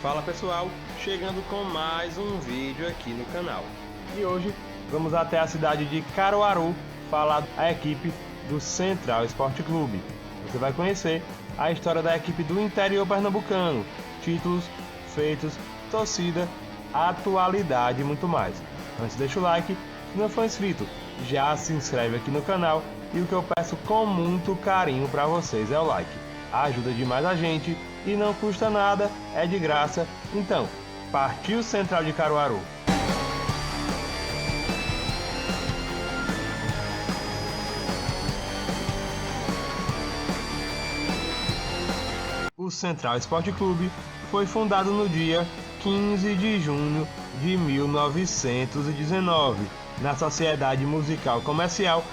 Fala pessoal, chegando com mais um vídeo aqui no canal. E hoje vamos até a cidade de Caruaru falar da equipe do Central Esporte Clube. Você vai conhecer a história da equipe do interior pernambucano, títulos, feitos, torcida, atualidade e muito mais. Antes deixa o like, se não for inscrito, já se inscreve aqui no canal e o que eu peço com muito carinho para vocês é o like. Ajuda demais a gente e não custa nada, é de graça. Então, partiu Central de Caruaru! O Central Esporte Clube foi fundado no dia 15 de junho de 1919, na Sociedade Musical Comercial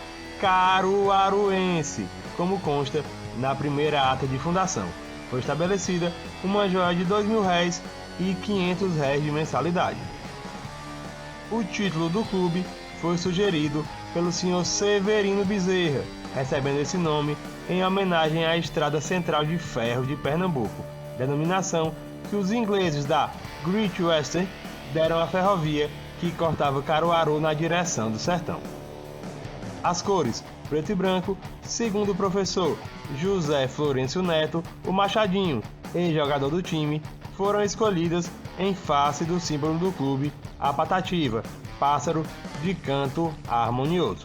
Caruaruense, como consta na primeira ata de fundação. Foi estabelecida uma joia de R$2.000 e R$500 de mensalidade. O título do clube foi sugerido pelo Sr. Severino Bezerra, recebendo esse nome em homenagem à Estrada Central de Ferro de Pernambuco, denominação que os ingleses da Great Western deram à ferrovia que cortava Caruaru na direção do sertão. As cores preto e branco, segundo o professor José Florencio Neto, o Machadinho, ex-jogador do time, foram escolhidas em face do símbolo do clube, a patativa, pássaro de canto harmonioso.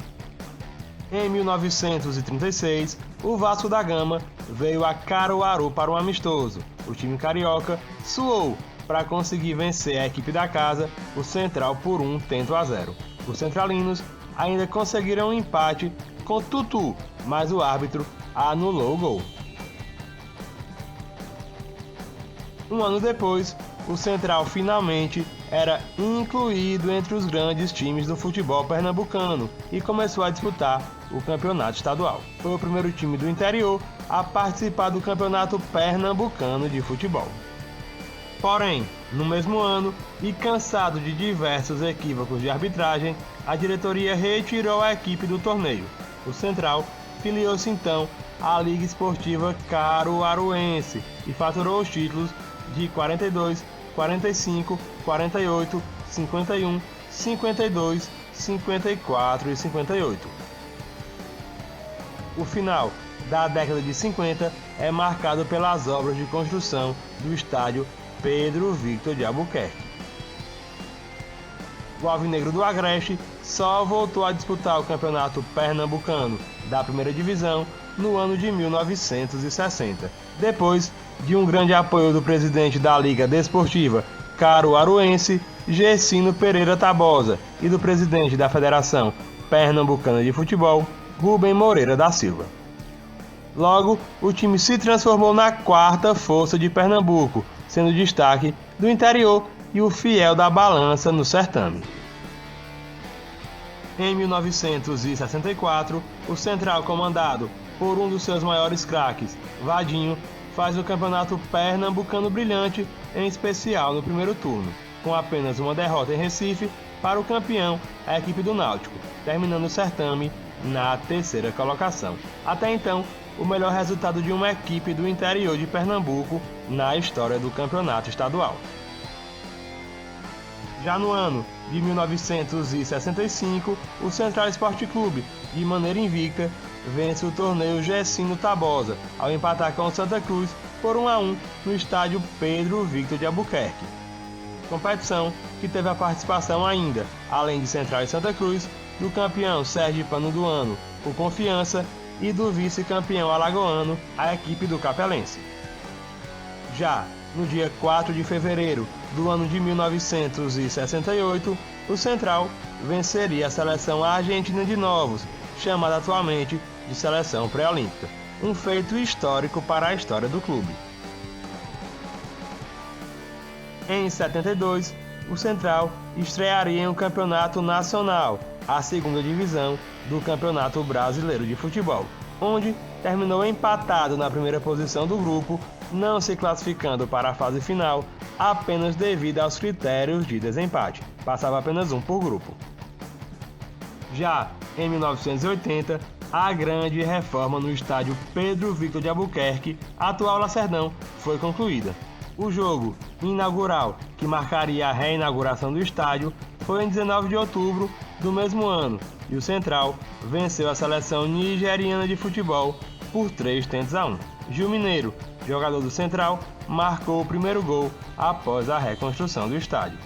Em 1936, o Vasco da Gama veio a Caruaru para um amistoso. O time carioca suou para conseguir vencer a equipe da casa, o Central, por 1-0. Os centralinos ainda conseguiram um empate com Tutu, mas o árbitro anulou o gol. Um ano depois, o Central finalmente era incluído entre os grandes times do futebol pernambucano e começou a disputar o campeonato estadual. Foi o primeiro time do interior a participar do campeonato pernambucano de futebol. Porém, no mesmo ano, e cansado de diversos equívocos de arbitragem, a diretoria retirou a equipe do torneio. O Central filiou-se então à Liga Esportiva Caruaruense e faturou os títulos de 42, 45, 48, 51, 52, 54 e 58. O final da década de 50 é marcado pelas obras de construção do estádio Pedro Victor de Albuquerque. O Alvinegro do Agreste só voltou a disputar o campeonato pernambucano da primeira divisão no ano de 1960, depois de um grande apoio do presidente da Liga Desportiva Caruaruense, Gessino Pereira Tabosa, e do presidente da Federação Pernambucana de Futebol, Rubem Moreira da Silva. Logo, o time se transformou na quarta força de Pernambuco, sendo destaque do interior e o fiel da balança no certame. Em 1964, o Central, comandado por um dos seus maiores craques, Vadinho, faz o campeonato pernambucano brilhante, em especial no primeiro turno, com apenas uma derrota em Recife para o campeão, a equipe do Náutico, terminando o certame na terceira colocação. Até então, o melhor resultado de uma equipe do interior de Pernambuco na história do campeonato estadual. Já no ano de 1965, o Central Esporte Clube, de maneira invicta, vence o torneio Gessino Tabosa, ao empatar com o Santa Cruz por 1-1 no estádio Pedro Victor de Albuquerque. Competição que teve a participação ainda, além de Central e Santa Cruz, do campeão sergipano do ano, o Confiança, e do vice-campeão alagoano, a equipe do Capelense. Já no dia 4 de fevereiro do ano de 1968, o Central venceria a seleção argentina de Novos, chamada atualmente de Seleção Pré-Olímpica, um feito histórico para a história do clube. Em 72, o Central estrearia em um campeonato nacional, a segunda divisão do Campeonato Brasileiro de Futebol, onde terminou empatado na primeira posição do grupo, não se classificando para a fase final apenas devido aos critérios de desempate. Passava apenas um por grupo. Já em 1980, a grande reforma no estádio Pedro Victor de Albuquerque, atual Lacerdão, foi concluída. O jogo inaugural, que marcaria a reinauguração do estádio, foi em 19 de outubro do mesmo ano, e o Central venceu a seleção nigeriana de futebol por 3-1. Gil Mineiro, jogador do Central, marcou o primeiro gol após a reconstrução do estádio.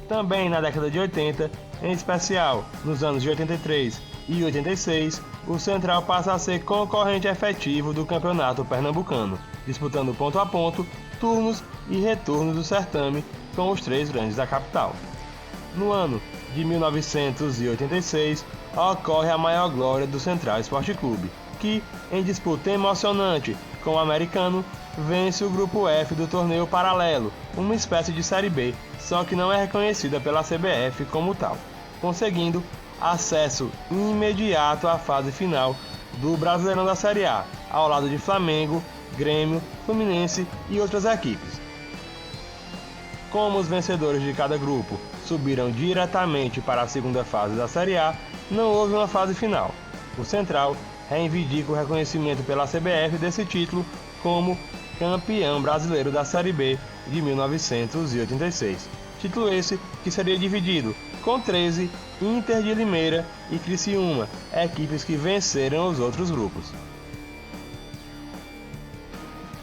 Também na década de 80, em especial nos anos de 83 e 86, o Central passa a ser concorrente efetivo do Campeonato Pernambucano, disputando ponto a ponto, turnos e retornos do certame com os três grandes da capital. No ano de 1986, ocorre a maior glória do Central Esporte Clube, que, em disputa emocionante com o Americano, vence o Grupo F do torneio paralelo, uma espécie de Série B, só que não é reconhecida pela CBF como tal, conseguindo acesso imediato à fase final do Brasileirão da Série A, ao lado de Flamengo, Grêmio, Fluminense e outras equipes. Como os vencedores de cada grupo subiram diretamente para a segunda fase da Série A, não houve uma fase final. O Central reivindica o reconhecimento pela CBF desse título como campeão brasileiro da Série B de 1986. Título esse que seria dividido com 13 Inter de Limeira e Criciúma, equipes que venceram os outros grupos.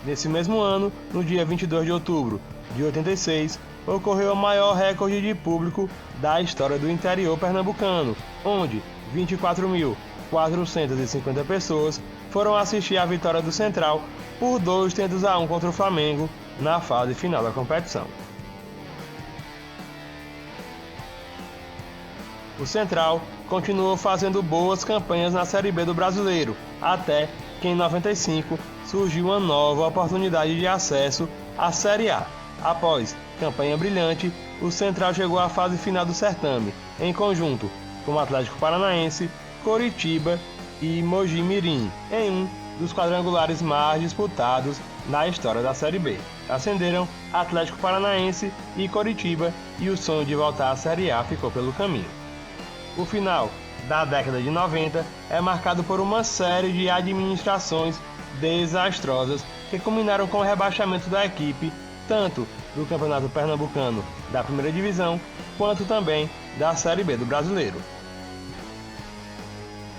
Nesse mesmo ano, no dia 22 de outubro de 86, ocorreu o maior recorde de público da história do interior pernambucano, onde 24.450 pessoas foram assistir à vitória do Central por 2-1 contra o Flamengo na fase final da competição. O Central continuou fazendo boas campanhas na Série B do Brasileiro, até que em 95 surgiu uma nova oportunidade de acesso à Série A. Após campanha brilhante, o Central chegou à fase final do certame, em conjunto com o Atlético Paranaense, Coritiba e Mogi Mirim, em um dos quadrangulares mais disputados na história da Série B. Ascenderam Atlético Paranaense e Coritiba, e o sonho de voltar à Série A ficou pelo caminho. O final da década de 90 é marcado por uma série de administrações desastrosas que culminaram com o rebaixamento da equipe, tanto do Campeonato Pernambucano da Primeira Divisão, quanto também da Série B do Brasileiro.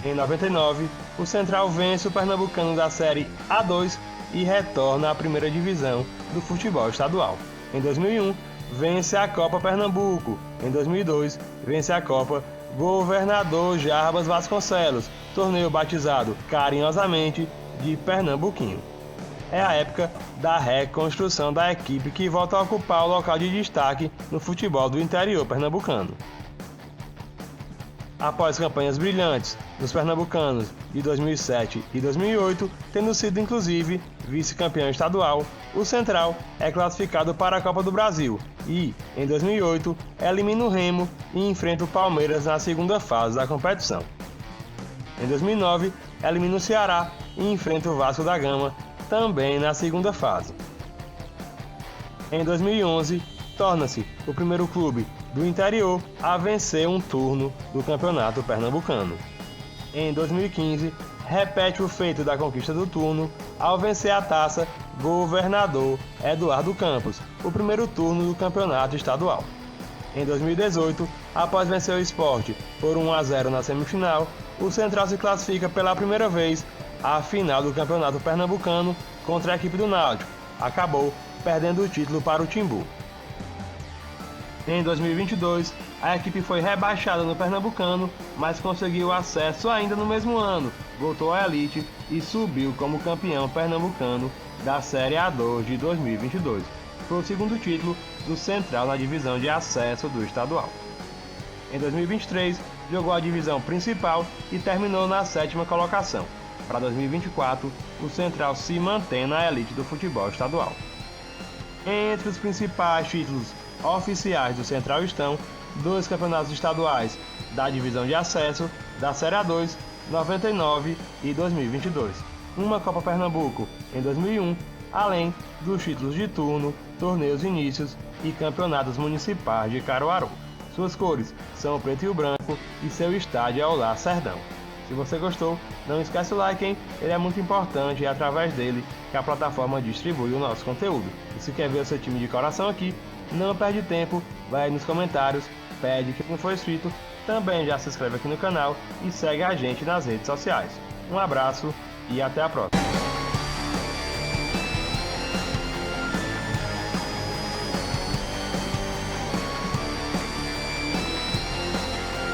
Em 99, o Central vence o Pernambucano da Série A2 e retorna à Primeira Divisão do futebol estadual. Em 2001, vence a Copa Pernambuco. Em 2002, vence a Copa Governador Jarbas Vasconcelos, torneio batizado carinhosamente de Pernambuquinho. É a época da reconstrução da equipe, que volta a ocupar o local de destaque no futebol do interior pernambucano. Após campanhas brilhantes nos pernambucanos de 2007 e 2008, tendo sido inclusive vice-campeão estadual, o Central é classificado para a Copa do Brasil e, em 2008, elimina o Remo e enfrenta o Palmeiras na segunda fase da competição. Em 2009, elimina o Ceará e enfrenta o Vasco da Gama, também na segunda fase. Em 2011, torna-se o primeiro clube do interior a vencer um turno do Campeonato Pernambucano. Em 2015, repete o feito da conquista do turno ao vencer a taça Governador Eduardo Campos, o primeiro turno do campeonato estadual. Em 2018, após vencer o Sport por 1-0 na semifinal, o Central se classifica pela primeira vez à final do Campeonato Pernambucano contra a equipe do Náutico. Acabou perdendo o título para o Timbu. Em 2022, a equipe foi rebaixada no Pernambucano, mas conseguiu acesso ainda no mesmo ano, voltou à elite e subiu como campeão pernambucano da Série A2 de 2022. Foi o segundo título do Central na divisão de acesso do estadual. Em 2023, jogou a divisão principal e terminou na 7ª colocação. Para 2024, o Central se mantém na elite do futebol estadual. Entre os principais títulos oficiais do Central estão 2 campeonatos estaduais da divisão de acesso da Série A2, 99 e 2022, uma Copa Pernambuco em 2001, além dos títulos de turno, torneios inícios e campeonatos municipais de Caruaru. Suas cores são o preto e o branco e seu estádio é o Lacerdão. Se você gostou, não esquece o like, hein? Ele é muito importante e é através dele que a plataforma distribui o nosso conteúdo. E se quer ver o seu time de coração aqui, não perde tempo, vai aí nos comentários, pede que não for inscrito, também já se inscreve aqui no canal e segue a gente nas redes sociais. Um abraço e até a próxima.